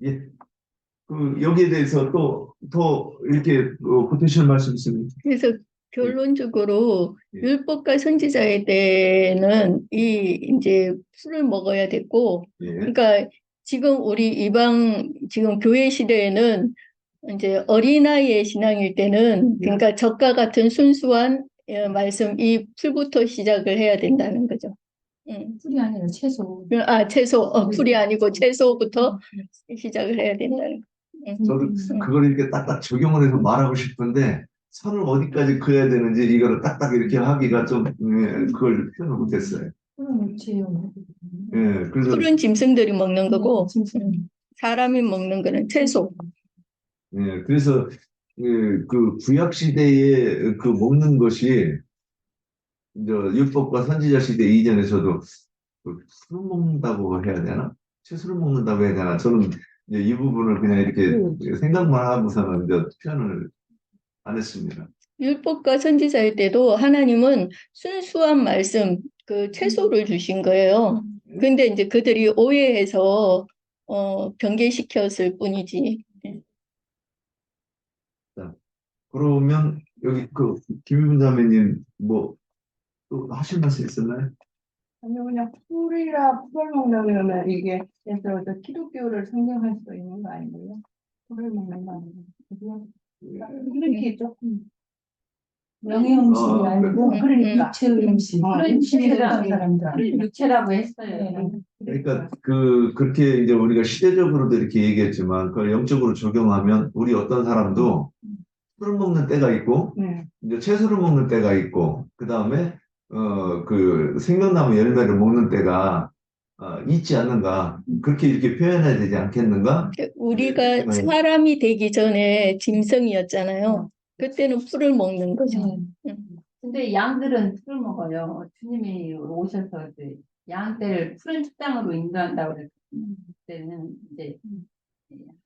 예, 여기에 대해서 또 더 이렇게 보태실 말씀 있으면. 그래서 예, 결론적으로 예, 율법과 선지자의 때는 이제 풀을 먹어야 됐고, 예, 그러니까 지금 우리 이방 지금 교회 시대에는 이제 어린아이의 신앙일 때는 그러니까 적과 같은 순수한 말씀 이 풀부터 시작을 해야 된다는 거죠. 풀이 아니라 채소. 채소 풀이 아니고 채소부터 시작을 해야 된다는 거. 저도 그걸 이렇게 딱딱 적용을 해서 말하고 싶은데 선을 어디까지 그어야 되는지 이거를 딱딱 이렇게 하기가 좀 그걸 표현을 못했어요. 풀은 육체요. 예, 그래서 풀은 짐승들이 먹는 거고 짐승. 사람이 먹는 거는 채소. 그래서 그 구약 시대에 그 먹는 것이 이제 율법과 선지자 시대 이전에서도 그 풀을 먹는다고 해야 되나? 채소를 먹는다고 해야 되나? 저는 이제 이 부분을 그냥 이렇게 생각만 하고서는 이제 표현을 안 했습니다. 율법과 선지자의 때도 하나님은 순수한 말씀, 그 채소를 주신 거예요. 근데 이제 그들이 오해해서 변개시켰을 뿐이지. 자, 그러면 여기 김유분 자매님 뭐 또 하실 말씀 있었나요? 아니요, 그냥 풀이라 풀을 먹으려면 이게 그래서 저 기독교를 성경할 수 있는 거 아니고요? 풀을 먹는 거 아니에요? 그냥 이렇게 조금 영의 음식이 어, 아니고 그러니까. 육체의 음식. 그런 육체라는 사람들. 풀은 육체라고 했어요. 네. 그러니까 그렇게 이제 우리가 시대적으로도 이렇게 얘기했지만 그걸 영적으로 적용하면 우리 어떤 사람도 풀을 먹는 때가 있고 네. 이제 채소를 먹는 때가 있고 그 다음에 그 생명나무 열매를 먹는 때가 있지 않는가 그렇게 이렇게 표현해야 되지 않겠는가? 우리가 사람이 되기 전에 짐승이었잖아요. 그때는 풀을 먹는 거죠. 근데 양들은 풀을 먹어요. 주님이 오셔서 이제 양떼를 푸른 축장으로 인도한다고 그랬거든요. 그때는 이제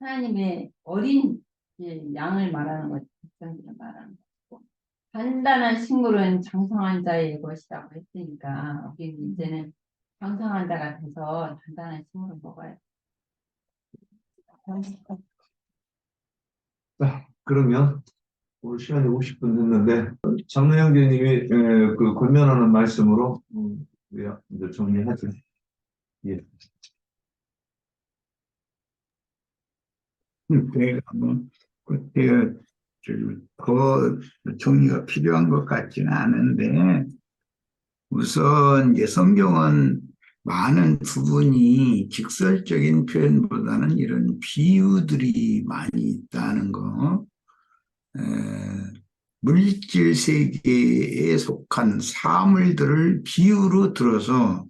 하나님의 어린 이제 양을 말하는 거죠. 백성들을 말하는 거고. 단단한 식물은 장성한 자의 것이라고 했으니까 우리는 이제는 장성한 자가 돼서 단단한 식물을 먹어야 돼. 자, 그러면 오늘 시간이 50분 됐는데 장로 형제님이 그 권면하는 말씀으로 우리 이제 정리하죠. 예. 내가 뭐 그때 더 정리가 필요한 것 같지는 않은데 우선 이제 성경은 많은 부분이 직설적인 표현보다는 이런 비유들이 많이 있다는 거. 물질 세계에 속한 사물들을 비유로 들어서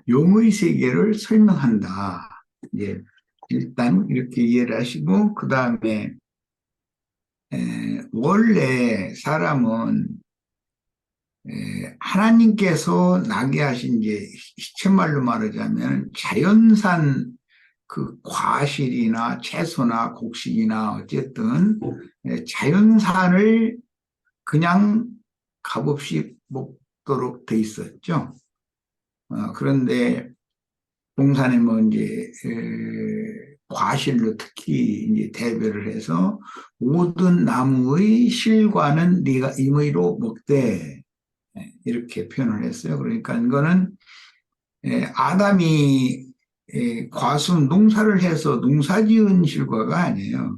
용의 세계를 설명한다. 이제 일단 이렇게 이해를 하시고 그 다음에 원래 사람은 하나님께서 나게 하신 이제 시쳇말로 말하자면 자연산 그 과실이나 채소나 곡식이나 어쨌든 자연산을 그냥 값없이 먹도록 돼 있었죠. 그런데 동산에뭐 이제 과실로 특히 이제 대별을 해서 모든 나무의 실과는 네가 임의로 먹되 이렇게 표현을 했어요. 그러니까 이거는 아담이 과수 농사를 해서 농사지은 실과가 아니에요.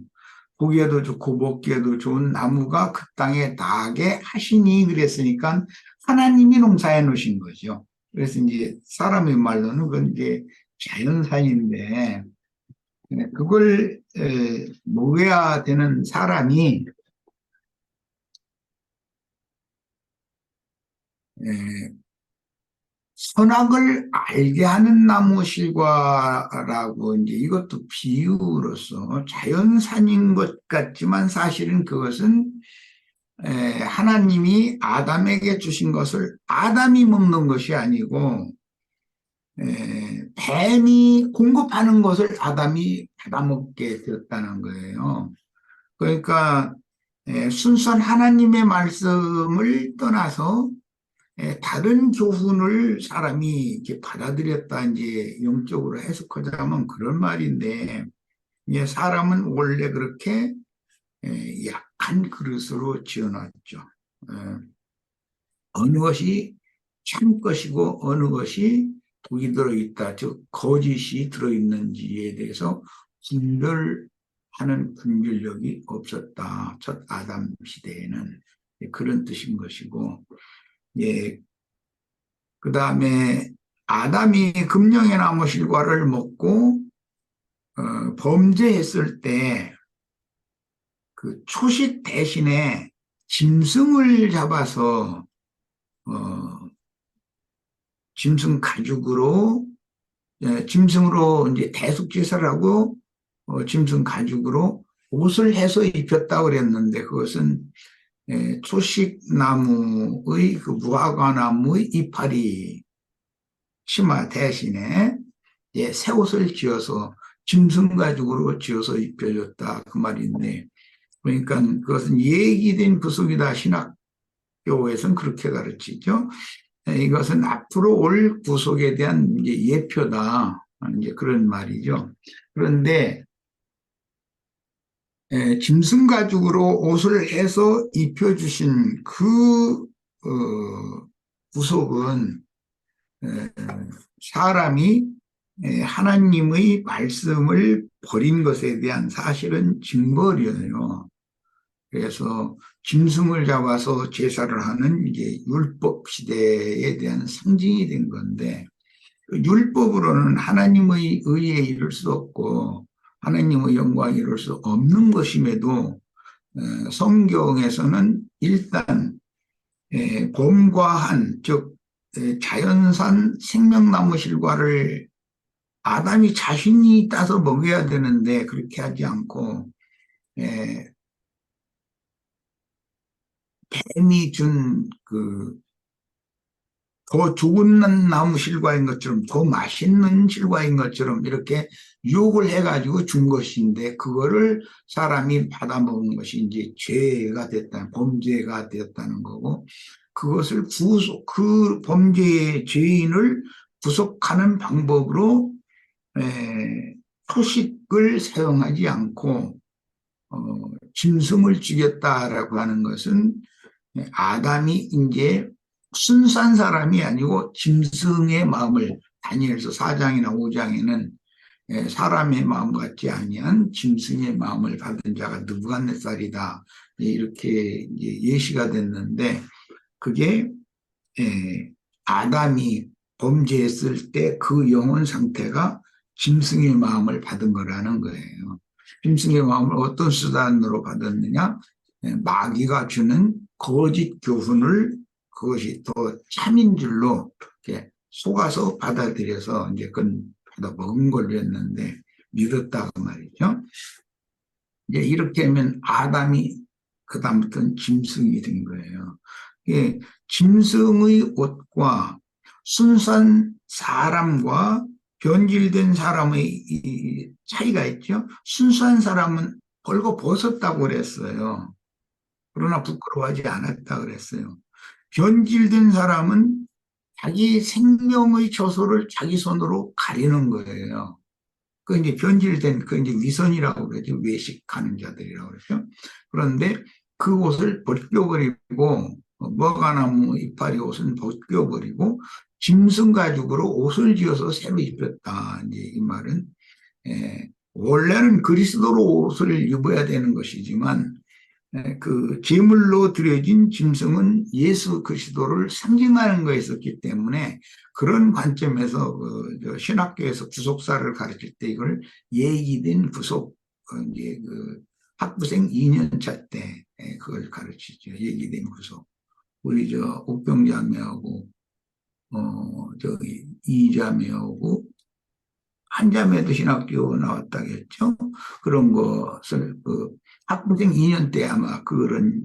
보기에도 좋고 먹기에도 좋은 나무가 그 땅에 나게 하시니 그랬으니까 하나님이 농사해 놓으신 거죠. 그래서 이제 사람의 말로는 그건 이제 자연산인데 그걸 먹어야 되는 사람이 선악을 알게 하는 나무 실과라고 이제 이것도 비유로서 자연산인 것 같지만 사실은 그것은 하나님이 아담에게 주신 것을 아담이 먹는 것이 아니고 뱀이 공급하는 것을 아담이 받아먹게 되었다는 거예요. 그러니까 순수한 하나님의 말씀을 떠나서 다른 교훈을 사람이 이렇게 받아들였다 이제 영적으로 해석하자면 그런 말인데 예, 사람은 원래 그렇게 약한 그릇으로 지어놨죠. 어느 것이 참 것이고 어느 것이 독이 들어있다, 즉 거짓이 들어있는지에 대해서 분별하는 분별력이 없었다. 첫 아담 시대에는 그런 뜻인 것이고, 예, 그 다음에 아담이 금령의 나무 실과를 먹고 범죄했을 때 그 초식 대신에 짐승을 잡아서 짐승 가죽으로 짐승으로 이제 대속제사를 하고 짐승 가죽으로 옷을 해서 입혔다고 그랬는데 그것은 초식나무의 그 무화과나무의 이파리 치마 대신에 새 옷을 지어서 짐승 가죽으로 지어서 입혀줬다 그 말인데, 그러니까 그것은 얘기된 구속이다. 신학교에서는 그렇게 가르치죠. 이것은 앞으로 올 구속에 대한 이제 예표다. 이제 그런 말이죠. 그런데 짐승 가죽으로 옷을 해서 입혀주신 그 구속은 사람이 하나님의 말씀을 버린 것에 대한 사실은 징벌이에요. 그래서 짐승을 잡아서 제사를 하는 이게 율법 시대에 대한 상징이 된 건데, 그 율법으로는 하나님의 의에 이를 수 없고 하나님의 영광에 이를 수 없는 것임에도 성경에서는 일단 봄과 한, 즉 자연산 생명나무 실과를 아담이 자신이 따서 먹여야 되는데 그렇게 하지 않고 뱀이 준 더 좋은 나무 실과인 것처럼 더 맛있는 실과인 것처럼 이렇게 유혹을 해가지고 준 것인데 그거를 사람이 받아먹은 것이 이제 죄가 됐다, 범죄가 되었다는 거고, 그것을 그 범죄의 죄인을 구속하는 방법으로 초식을 사용하지 않고 짐승을 죽였다라고 하는 것은 아담이 이제 순수한 사람이 아니고 짐승의 마음을, 다니엘서 4장이나 5장에는 사람의 마음 같지 아니한 짐승의 마음을 받은 자가 느부갓네살이다 이렇게 예시가 됐는데, 그게 아담이 범죄했을 때 그 영혼 상태가 짐승의 마음을 받은 거라는 거예요. 짐승의 마음을 어떤 수단으로 받았느냐? 마귀가 주는 거짓 교훈을 그것이 더 참인 줄로 이렇게 속아서 받아들여서 이제 그건 받아 먹은 걸로 했는데 믿었다고 말이죠. 이제 이렇게 하면 아담이 그다음부터는 짐승이 된 거예요. 이게 짐승의 옷과 순수한 사람과 변질된 사람의 이 차이가 있죠. 순수한 사람은 벌거 벗었다고 그랬어요. 그러나 부끄러워하지 않았다고 그랬어요. 변질된 사람은 자기 생명의 처소를 자기 손으로 가리는 거예요. 그 이제 변질된, 그 이제 위선이라고 그러죠. 외식하는 자들이라고 그러죠. 그런데 그 옷을 벗겨버리고, 무화과나무 이파리 옷은 벗겨버리고, 짐승 가죽으로 옷을 지어서 새로 입혔다. 이제 이 말은, 원래는 그리스도로 옷을 입어야 되는 것이지만, 그 제물로 드려진 짐승은 예수 그리스도를 상징하는 거였었기 때문에 그런 관점에서 신학교에서 구속사를 가르칠 때 이걸 예기된 구속, 이제 학부생 2년차 때 그걸 가르치죠. 예기된 구속. 우리 옥병자매하고 저기 이자매하고 한 자매도 신학교 나왔다겠죠. 그런 것을 학부생 2년 때 아마 그런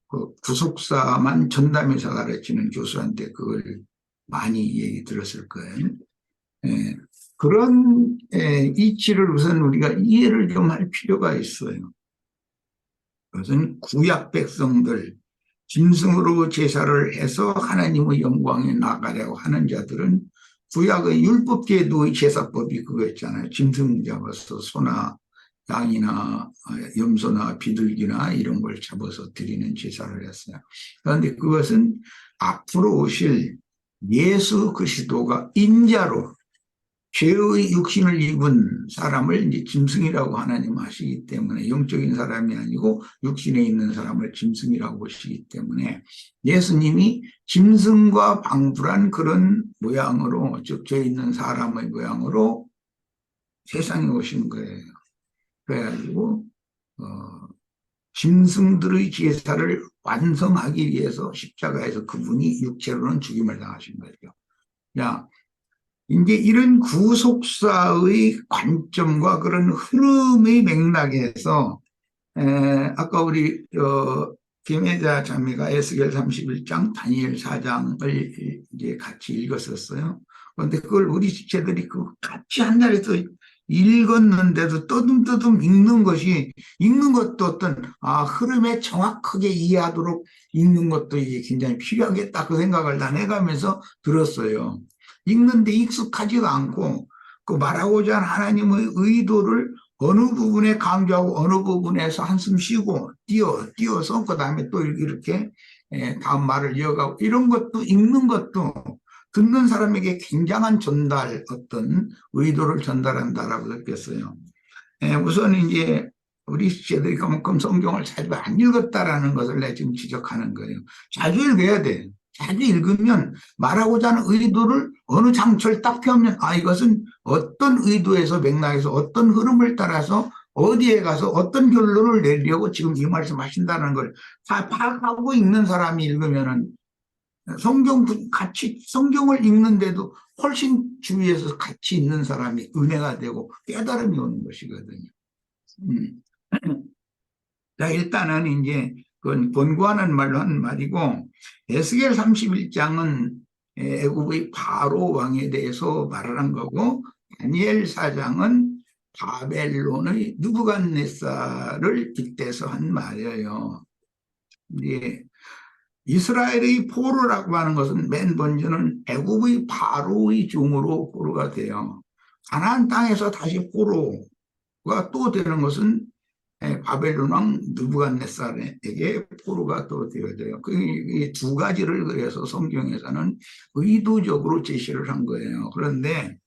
그 구속사만 전담해서 가르치는 교수한테 그걸 많이 얘기 들었을 거예요. 그런 이치를 우선 우리가 이해를 좀 할 필요가 있어요. 그것은 구약 백성들, 짐승으로 제사를 해서 하나님의 영광에 나가려고 하는 자들은 구약의 율법계도 제사법이 그거였잖아요. 짐승 잡아서 소나 양이나 염소나 비둘기나 이런 걸 잡아서 드리는 제사를 했어요. 그런데 그것은 앞으로 오실 예수 그리스도가 인자로 죄의 육신을 입은 사람을 이제 짐승이라고 하나님 하시기 때문에, 영적인 사람이 아니고 육신에 있는 사람을 짐승이라고 보시기 때문에 예수님이 짐승과 방불한 그런 모양으로, 즉 죄 있는 사람의 모양으로 세상에 오신 거예요. 그래가지고 짐승들의 제사를 완성하기 위해서 십자가에서 그분이 육체로는 죽임을 당하신 거죠. 야, 이제 이런 구속사의 관점과 그런 흐름의 맥락에서 아까 우리 김혜자 자매가 에스겔 31장, 다니엘 4장을 이제 같이 읽었었어요. 그런데 그걸 우리 지체들이 같이 한 자리에서 읽었는데도 떠듬떠듬 읽는 것도 어떤 흐름에 정확하게 이해하도록 읽는 것도 이게 굉장히 필요하겠다, 그 생각을 난 해가면서 들었어요. 읽는데 익숙하지가 않고 그 말하고자 하는 하나님의 의도를 어느 부분에 강조하고 어느 부분에서 한숨 쉬고 띄어서 그 다음에 또 이렇게 다음 말을 이어가고, 이런 것도 읽는 것도 듣는 사람에게 굉장한 어떤 의도를 전달한다라고 느꼈어요. 우선 이제 우리 시체들이 그만큼 성경을 자주 안 읽었다라는 것을 내가 지금 지적하는 거예요. 자주 읽어야 돼. 자주 읽으면 말하고자 하는 의도를 어느 장초를 딱 펴면 이것은 어떤 의도에서 맥락에서 어떤 흐름을 따라서 어디에 가서 어떤 결론을 내리려고 지금 이 말씀 하신다는 걸 다 파악하고 읽는 사람이 읽으면은 성경을 읽는데도 훨씬 주위에서 같이 있는 사람이 은혜가 되고 깨달음이 오는 것이거든요. 자, 일단은 이제 그건 권고하는 말로 한 말이고, 에스겔 31장은 애굽의 바로 왕에 대해서 말을 한 거고, 다니엘 4장은 바벨론의 느부갓네살을 빗대서 한 말이에요. 이제 이스라엘의 포로라고 하는 것은 맨 먼저는 애굽의 바로의 종으로 포로가 돼요. 가나안 땅에서 다시 포로가 또 되는 것은 바벨론 왕 느부갓네살에게 포로가 또 되어져요. 그 두 가지를 그래서 성경에서는 의도적으로 제시를 한 거예요. 그런데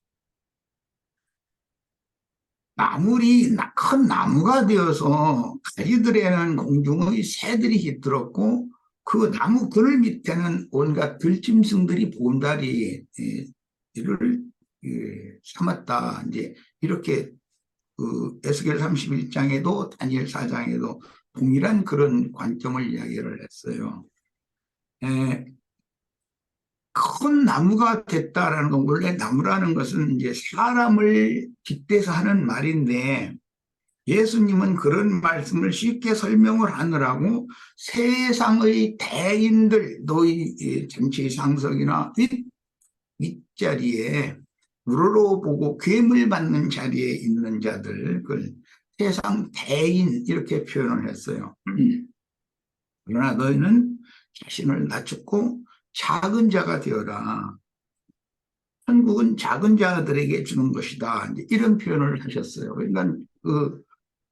큰 나무가 되어서 가지들에는 공중의 새들이 깃들었고, 그 나무 그늘 밑에는 온갖 들짐승들이 보금자리를 삼았다. 이제 이렇게 에스겔 31장에도 다니엘 4장에도 동일한 그런 관점을 이야기를 했어요. 큰 나무가 됐다라는 건, 원래 나무라는 것은 이제 사람을 빗대서 하는 말인데, 예수님은 그런 말씀을 쉽게 설명을 하느라고 세상의 대인들, 너희 정치 상석이나 윗자리에 우러러보고 괴물 받는 자리에 있는 자들, 그걸 세상 대인 이렇게 표현을 했어요. 그러나 너희는 자신을 낮추고 작은 자가 되어라. 천국은 작은 자들에게 주는 것이다. 이제 이런 표현을 하셨어요. 그러니까 그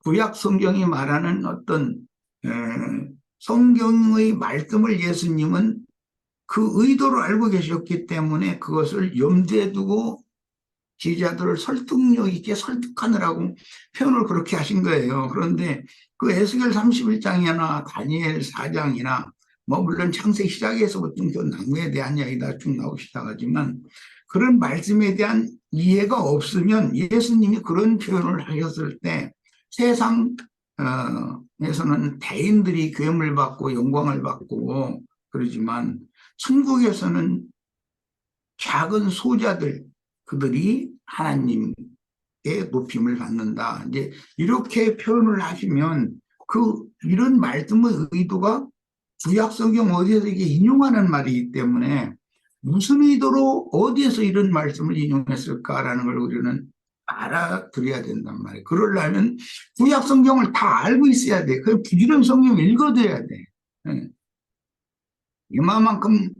구약 성경이 말하는 어떤 성경의 말씀을 예수님은 그 의도를 알고 계셨기 때문에 그것을 염두에 두고 제자들을 설득력 있게 설득하느라고 표현을 그렇게 하신 거예요. 그런데 그 에스겔 31장이나 다니엘 4장이나 물론 창세기 시작에서부터 그 나무에 대한 이야기가 쭉 나오기 시작하지만, 그런 말씀에 대한 이해가 없으면 예수님이 그런 표현을 하셨을 때 세상에서는 대인들이 괴물 받고 영광을 받고 그러지만, 천국에서는 작은 소자들, 그들이 하나님의 높임을 받는다. 이제 이렇게 표현을 하시면 이런 말씀의 의도가 구약 성경 어디에서 이게 인용하는 말이기 때문에 무슨 의도로 어디에서 이런 말씀을 인용했을까라는 걸 우리는 알아들어야 된단 말이에요. 그러려면 구약 성경을 다 알고 있어야 돼. 그 부지런히 성경을 읽어둬야 돼. 이만큼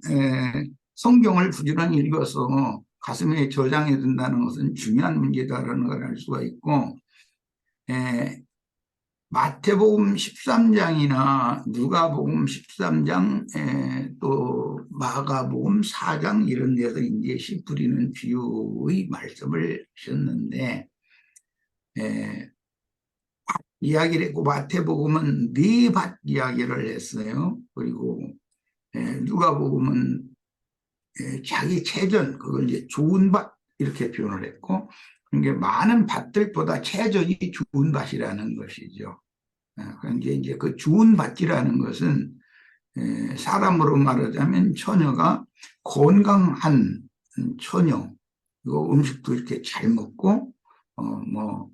성경을 부지런히 읽어서 가슴에 저장이 된다는 것은 중요한 문제다라는 걸 알 수가 있고, 마태복음 13장이나 누가복음 13장, 또 마가복음 4장 이런 데서 이제 씨 뿌리는 비유의 말씀을 하셨는데, 이야기를 했고, 마태복음은 네 밭 이야기를 했어요. 그리고 누가복음은 자기 체전, 그걸 이제 좋은 밭 이렇게 표현을 했고, 그러니까 많은 밭들보다 체전이 좋은 밭이라는 것이죠. 그러니까 이제 그 좋은 밭이라는 것은 사람으로 말하자면 처녀가 건강한 처녀, 그 음식도 이렇게 잘 먹고 뭐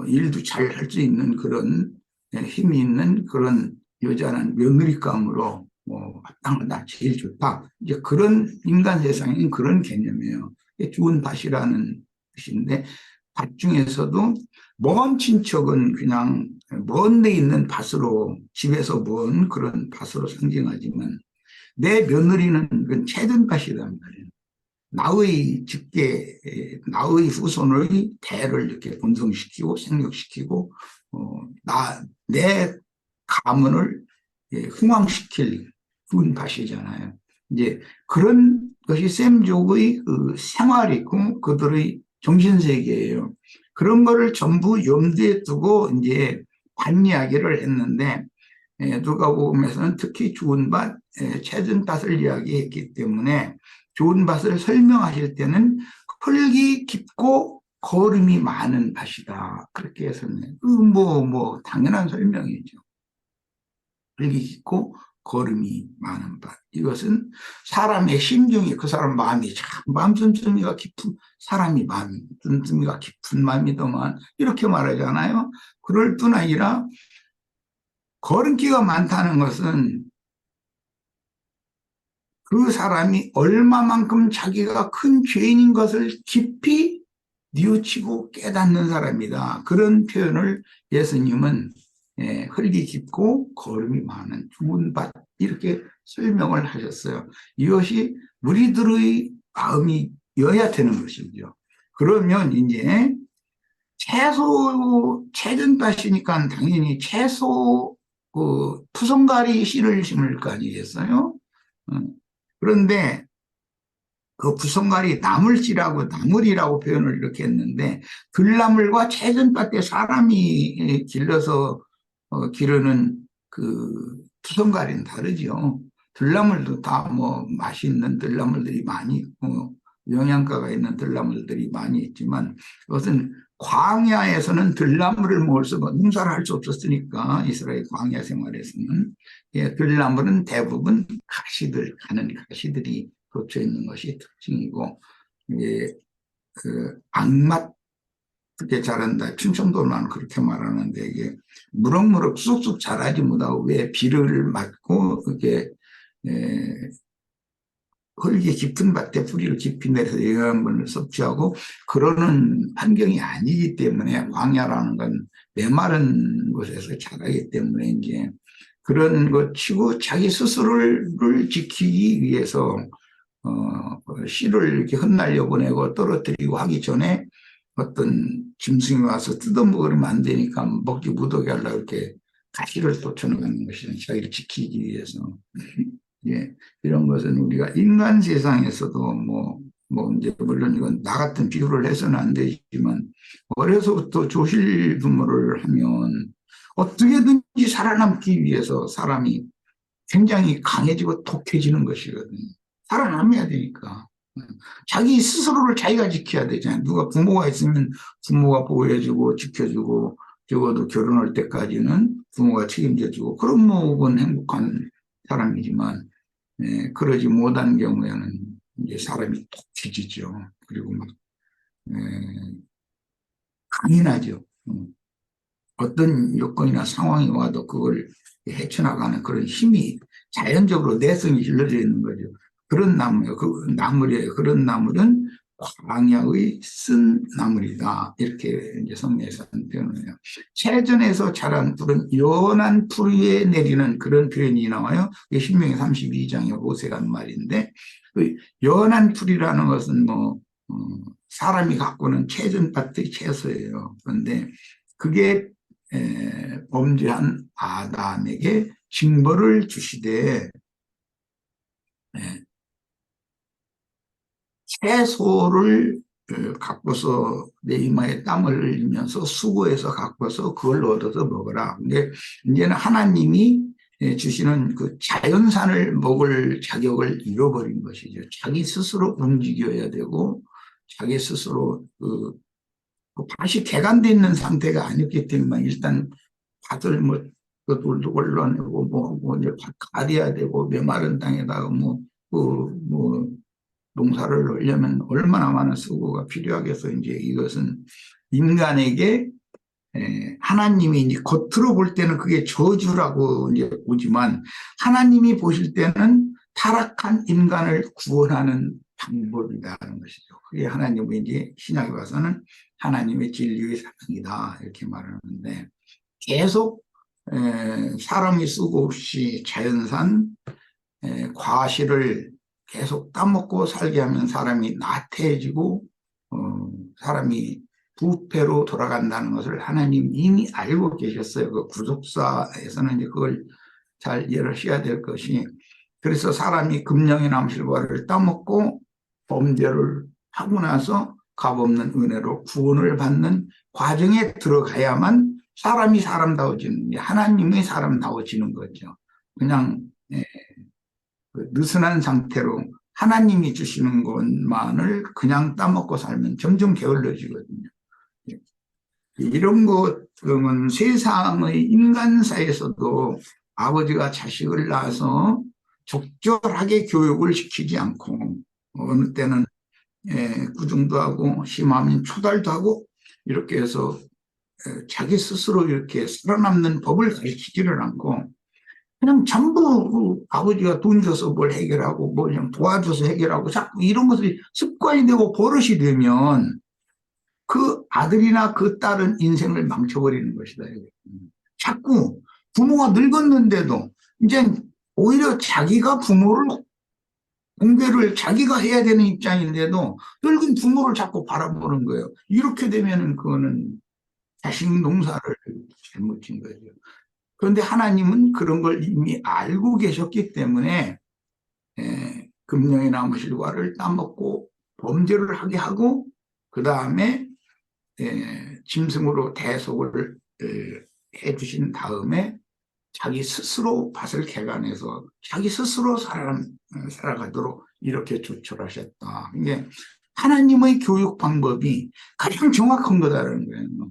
일도 잘 할 수 있는 그런 힘이 있는 그런 여자는 며느리감으로 뭐 마땅하다, 제일 좋다. 이제 그런 인간 세상에는 그런 개념이에요. 좋은 밭이라는 뜻인데, 밭 중에서도 먼 친척은 그냥 먼 데 있는 밭으로, 집에서 먼 그런 밭으로 상징하지만, 내 며느리는 그건 체든 밭이란 말이에요. 나의 직계, 나의 후손의 대를 이렇게 번성시키고 생육시키고, 내 가문을 흥왕시킬 좋은 밭이잖아요. 이제 그런 것이 셈족의 그 생활이고 그들의 정신세계예요. 그런 거를 전부 염두에 두고 이제 밭 이야기를 했는데, 누가복음에서는 특히 좋은 밭, 채든 밭을 이야기했기 때문에 좋은 밭을 설명하실 때는 흙이 깊고 거름이 많은 밭이다. 그렇게 설명해요. 당연한 설명이죠. 흙이 깊고 거름이 많은 밭. 이것은 사람의 심정이, 그 사람 마음이 참 마음 씀씀이가 깊은 사람이 마음 씀씀이가 깊은 마음이더만 이렇게 말하잖아요. 그럴 뿐 아니라 거름기가 많다는 것은 그 사람이 얼마만큼 자기가 큰 죄인인 것을 깊이 뉘우치고 깨닫는 사람이다. 그런 표현을 예수님은 흙이 깊고 거름이 많은 좋은 밭 이렇게 설명을 하셨어요. 이것이 우리들의 마음이어야 되는 것이죠. 그러면 이제 채전 밭이니까 당연히 채소 푸성가리 씨를 심을 거 아니겠어요? 그런데 그 푸성가리 나물이라고 표현을 이렇게 했는데, 들나물과 채전밭에 사람이 길러서 기르는 그 푸성가리는 다르죠. 들나물도 다 뭐 맛있는 들나물들이 많이 있고 영양가가 있는 들나물들이 많이 있지만, 그것은 광야에서는 들나물을 먹을 수가, 농사를 할 수 없었으니까 이스라엘 광야 생활에서는 들나물은 대부분 가는 가시들이 돋쳐 있는 것이 특징이고, 그 악맛 그렇게 자란다. 충청도는 그렇게 말하는데, 이게 무럭무럭 쑥쑥 자라지 못하고 왜 비를 맞고 이렇게 흙이 깊은 밭에 뿌리를 깊이 내려서 영양분을 섭취하고 그러는 환경이 아니기 때문에, 광야라는 건 메마른 곳에서 자라기 때문에 이제 그런 것 치고 자기 스스로를 지키기 위해서 씨를 이렇게 흩날려 보내고 떨어뜨리고 하기 전에 어떤 짐승이 와서 뜯어먹으면 안 되니까 먹지 못하게 하려고 이렇게 가시를 쫓아나가는 것이죠. 자기를 지키기 위해서. 이런 것은 우리가 인간 세상에서도 이제 물론 이건 나 같은 비유를 해서는 안 되지만, 어려서부터 조실부모를 하면 어떻게든지 살아남기 위해서 사람이 굉장히 강해지고 독해지는 것이거든요. 살아남아야 되니까. 자기 스스로를 자기가 지켜야 되잖아요. 누가 부모가 있으면 부모가 보호해주고 지켜주고, 적어도 결혼할 때까지는 부모가 책임져주고, 그런 모든 행복한 사람이지만, 그러지 못한 경우에는 이제 사람이 독해지죠. 그리고 막 강인하죠. 어떤 요건이나 상황이 와도 그걸 헤쳐나가는 그런 힘이 자연적으로 내성이 길러져 있는 거죠. 그런 나무예요. 그 나물이에요. 그런 나물은 광야의 쓴 나물이다. 이렇게 이제 성경에서 표현을 해요. 채전에서 자란 풀은 연한 풀 위에 내리는 그런 표현이 나와요. 그게 신명기 32장에 모세가 한 말인데, 그 연한 풀이라는 것은 사람이 가꾸는 최전밭의 채소예요. 그런데 그게 범죄한 아담에게 징벌을 주시되 채소를 가꿔서 내 이마에 땀을 흘리면서 수고해서 가꿔서 그걸 얻어서 먹어라. 근데 이제는 하나님이 주시는 그 자연산을 먹을 자격을 잃어버린 것이죠. 자기 스스로 움직여야 되고 자기 스스로 그 밭이 개간돼 있는 상태가 아니었기 때문에 일단 밭을 뭐 돌도 걸러내고 뭐 이제 밭 가려야 되고 메마른 땅에다가 뭐 농사를 하려면 얼마나 많은 수고가 필요하겠어. 이제 이것은 인간에게 하나님이 이제 겉으로 볼 때는 그게 저주라고 이제 보지만 하나님이 보실 때는 타락한 인간을 구원하는 방법이라는 것이죠. 그게 하나님의 이제 신약에 와서는 하나님의 진리의 사랑이다 이렇게 말하는데 계속 사람이 수고 없이 자연산 과실을 계속 따먹고 살게 하면 사람이 나태해지고 사람이 부패로 돌아간다는 것을 하나님 이미 알고 계셨어요. 그 구속사에서는 이제 그걸 잘 이해하셔야 될 것이 그래서 사람이 금령의 남실과를 따먹고 범죄를 하고 나서 값없는 은혜로 구원을 받는 과정에 들어가야만 사람이 사람다워지는 게 하나님의 사람다워지는 거죠. 그냥 느슨한 상태로 하나님이 주시는 것만을 그냥 따먹고 살면 점점 게을러지거든요. 이런 것은 세상의 인간사에서도 아버지가 자식을 낳아서 적절하게 교육을 시키지 않고 어느 때는 구중도 하고 심하면 초달도 하고 이렇게 해서 자기 스스로 이렇게 살아남는 법을 가르치지를 않고 그냥 전부 아버지가 돈 줘서 뭘 해결하고 뭘 그냥 도와줘서 해결하고 자꾸 이런 것들이 습관이 되고 버릇이 되면 그 아들이나 그 딸은 인생을 망쳐버리는 것이다. 자꾸 부모가 늙었는데도 이제 오히려 자기가 부모를 공개를 자기가 해야 되는 입장인데도 늙은 부모를 자꾸 바라보는 거예요. 이렇게 되면은 그거는 자식 농사를 잘못 진 거죠. 그런데 하나님은 그런 걸 이미 알고 계셨기 때문에 금령의 나무실과를 따먹고 범죄를 하게 하고 그 다음에 짐승으로 대속을 해주신 다음에 자기 스스로 밭을 개간해서 자기 스스로 살아가도록 이렇게 조철하셨다. 이게 하나님의 교육 방법이 가장 정확한 거다라는 거예요.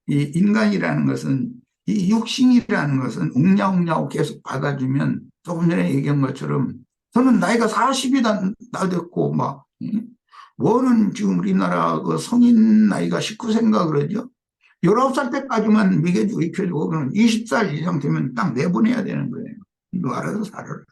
이 인간이라는 것은 이 육신이라는 것은 웅냐웅냐하고 계속 받아주면 조금 전에 얘기한 것처럼 저는 나이가 40이 다 됐고 막 뭐는 지금 우리나라 그 성인 나이가 19세인가 그러죠. 19살 때까지만 먹여주고 입혀주고 그러면 20살 이상 되면 딱 내보내야 되는 거예요. 너 알아서 살아라.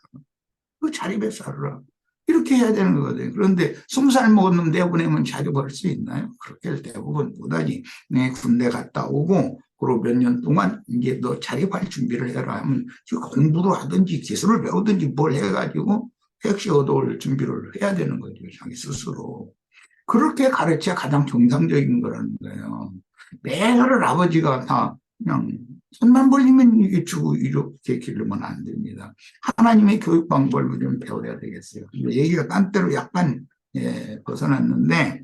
그 자립에 살아라. 이렇게 해야 되는 거거든요. 그런데 20살 먹은 놈 내보내면 자립할 수 있나요? 그렇게 대부분 못하지. 내 군대 갔다 오고 그리고 몇 년 동안 이제 너 자립할 준비를 해라 하면 공부를 하든지 기술을 배우든지 뭘 해가지고 택시 얻어올 준비를 해야 되는 거죠. 자기 스스로. 그렇게 가르쳐야 가장 정상적인 거라는 거예요. 매사를 아버지가 다 그냥 손만 벌리면 이게 주고 이렇게 기르면 안 됩니다. 하나님의 교육 방법을 좀 배워야 되겠어요. 얘기가 딴 데로 약간 벗어났는데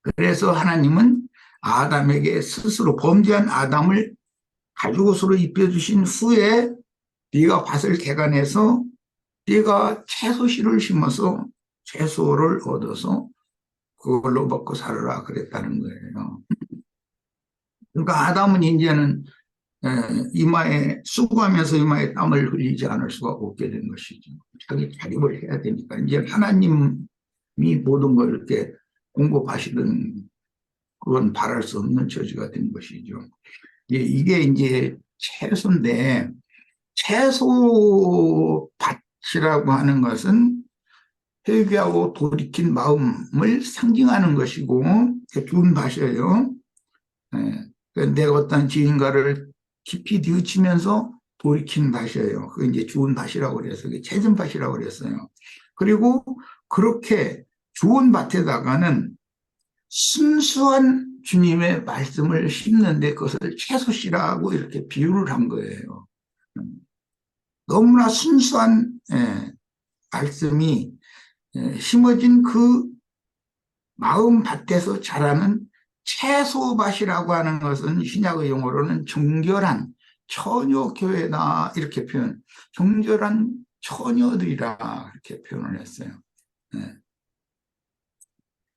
그래서 하나님은 아담에게 스스로 범죄한 아담을 가죽옷으로 입혀주신 후에 네가 밭을 개간해서 네가 채소씨를 심어서 채소를 얻어서 그걸로 먹고 살아라 그랬다는 거예요. 그러니까 아담은 이제는 이마에 수고하면서 이마에 땀을 흘리지 않을 수가 없게 된 것이죠. 자기 자립을 해야 되니까 이제 하나님이 모든 걸 이렇게 공급하시던 그건 바랄 수 없는 처지가 된 것이죠. 이게 이제 채소인데 채소 밭이라고 하는 것은 회개하고 돌이킨 마음을 상징하는 것이고 좋은 밭이에요. 내가 어떤 지인가를 깊이 뉘우치면서 돌이킨 밭이에요. 그게 이제 좋은 밭이라고 그래서 채전 밭이라고 그랬어요. 그리고 그렇게 좋은 밭에다가는 순수한 주님의 말씀을 심는데 그것을 채소씨라고 이렇게 비유를 한 거예요. 너무나 순수한 말씀이 심어진 그 마음 밭에서 자라는 채소밭이라고 하는 것은 신약의 용어로는 정결한 처녀교회다 이렇게 표현, 정결한 처녀들이라 이렇게 표현을 했어요.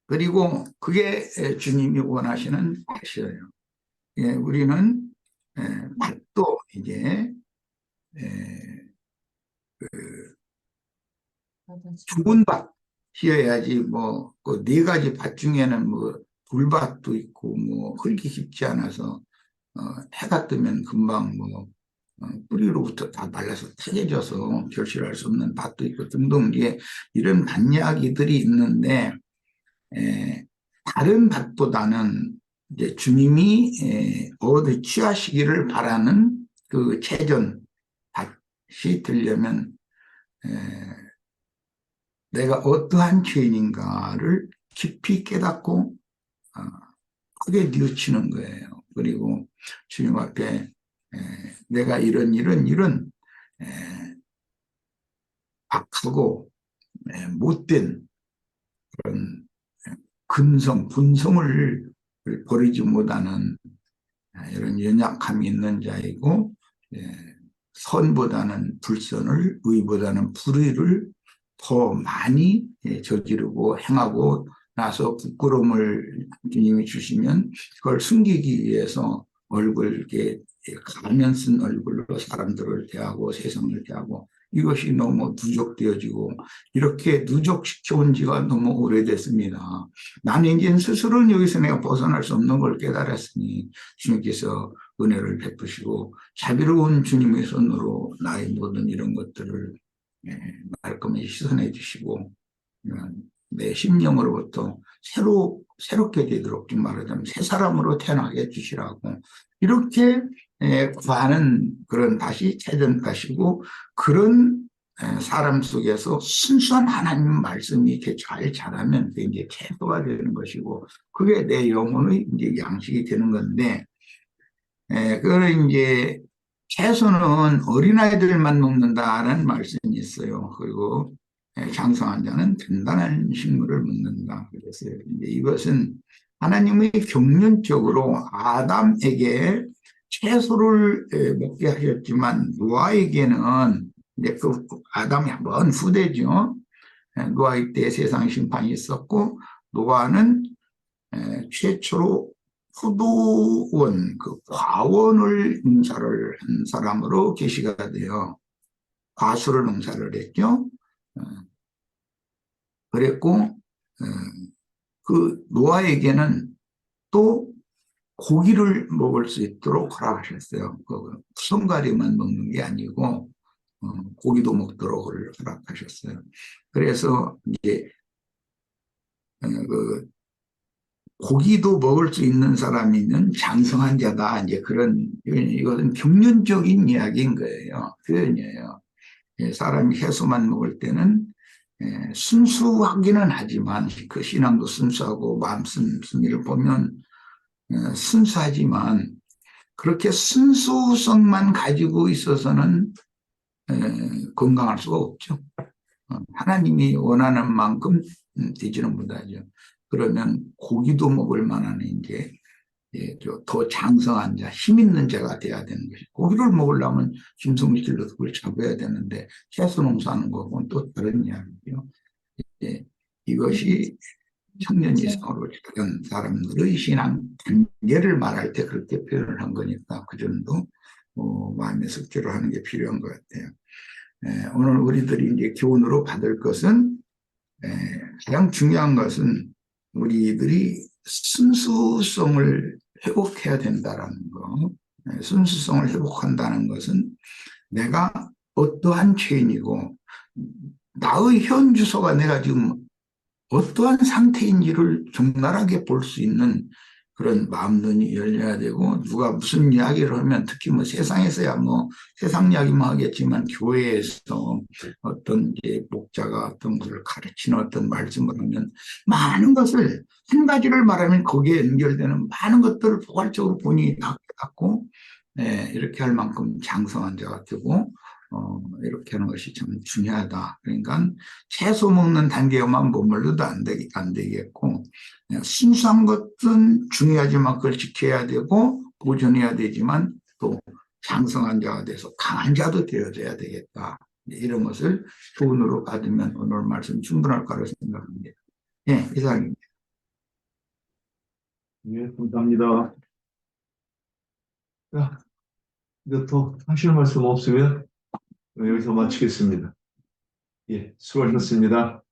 그리고 그게 주님이 원하시는 밭이에요. 우리는 밭도 이제 좋은 밭이어야지 뭐 그 네 가지 밭 중에는 뭐 불밭도 있고 뭐 흙이 깊지 않아서 해가 뜨면 금방 뭐 뿌리로부터 다 말라서 타개져서 결실할 수 없는 밭도 있고 등등 이런 밭 이야기들이 있는데 다른 밭보다는 이제 주님이 얻어 취하시기를 바라는 그 채전 밭이 되려면 내가 어떠한 죄인인가를 깊이 깨닫고 크게 뉘우치는 거예요. 그리고 주님 앞에 내가 이런 악하고 못된 그런 본성을 버리지 못하는 이런 연약함이 있는 자이고 선보다는 불선을, 의보다는 불의를 더 많이 저지르고 행하고 나서 부끄러움을 주님이 주시면 그걸 숨기기 위해서 이렇게 가면 쓴 얼굴로 사람들을 대하고 세상을 대하고 이것이 너무 누적되어지고 이렇게 누적시켜온 지가 너무 오래됐습니다. 나는 이제 스스로는 여기서 내가 벗어날 수 없는 걸 깨달았으니 주님께서 은혜를 베푸시고 자비로운 주님의 손으로 나의 모든 이런 것들을 말끔히 씻어내 주시고 내 심령으로부터 새롭게 되도록 좀 말하자면 새 사람으로 태어나게 해주시라고 이렇게 구하는 그런 밭이 채전 밭이고 그런 사람 속에서 순수한 하나님 말씀이 이렇게 잘 자라면 그게 이제 채소가 되는 것이고 그게 내 영혼의 이제 양식이 되는 건데 그걸 이제 채소는 어린아이들만 먹는다는 말씀이 있어요. 그리고 장성한 자는 단단한 식물을 먹는다. 그랬어요. 이제 이것은 하나님의 경륜적으로 아담에게 채소를 먹게 하셨지만 노아에게는 이제 그 아담이 먼 후대죠. 노아의 때 세상 심판이 있었고 노아는 최초로 포도원, 그 과원을 농사를 한 사람으로 계시가 돼요. 과수를 농사를 했죠. 그랬고 그 노아에게는 또 고기를 먹을 수 있도록 허락하셨어요. 그 성가리만 먹는 게 아니고 고기도 먹도록 허락하셨어요. 그래서 이제 그 고기도 먹을 수 있는 사람이면 장성한 자다. 이제 이것은 경륜적인 이야기인 거예요. 표현이에요. 사람이 해소만 먹을 때는 순수하기는 하지만 그 신앙도 순수하고 마음 순수를 보면 순수하지만 그렇게 순수성만 가지고 있어서는 건강할 수가 없죠. 하나님이 원하는 만큼 되지는 못하죠. 그러면 고기도 먹을 만한 이제 더 장성한 자, 힘 있는 자가 돼야 되는 것이 고기를 먹으려면 짐승을 길러서 그걸 잡아야 되는데 채소 농사하는 거하고는 또 다른 이야기죠. 이것이 청년 이상으로 작은 사람들의 신앙 단계를 말할 때 그렇게 표현을 한 거니까 그 정도 마음의 숙제를 하는 게 필요한 것 같아요. 오늘 우리들이 이제 교훈으로 받을 것은 가장 중요한 것은 우리들이 순수성을 회복해야 된다는 거. 순수성을 회복한다는 것은 내가 어떠한 죄인이고 나의 현 주소가 내가 지금 어떠한 상태인지를 적나라하게 볼 수 있는 그런 마음눈이 열려야 되고, 누가 무슨 이야기를 하면, 특히 뭐 세상에서야 뭐 세상 이야기만 하겠지만, 교회에서 어떤 이제 목자가 어떤 것을 가르치는 어떤 말씀을 하면, 많은 것을, 한 가지를 말하면 거기에 연결되는 많은 것들을 포괄적으로 본인이 다 갖고, 이렇게 할 만큼 장성한 자가 되고, 이렇게 하는 것이 참 중요하다. 그러니까 채소 먹는 단계에만 머물러도 안 되겠고, 순수한 것은 중요하지만 그걸 지켜야 되고 보존해야 되지만 또 장성한 자가 돼서 강한 자도 되어져야 되겠다. 이런 것을 교훈으로 받으면 오늘 말씀 충분할 거라고 생각합니다. 예, 이상입니다. 예, 감사합니다. 자, 이제 더 하실 말씀 없으면 여기서 마치겠습니다. 예, 수고하셨습니다.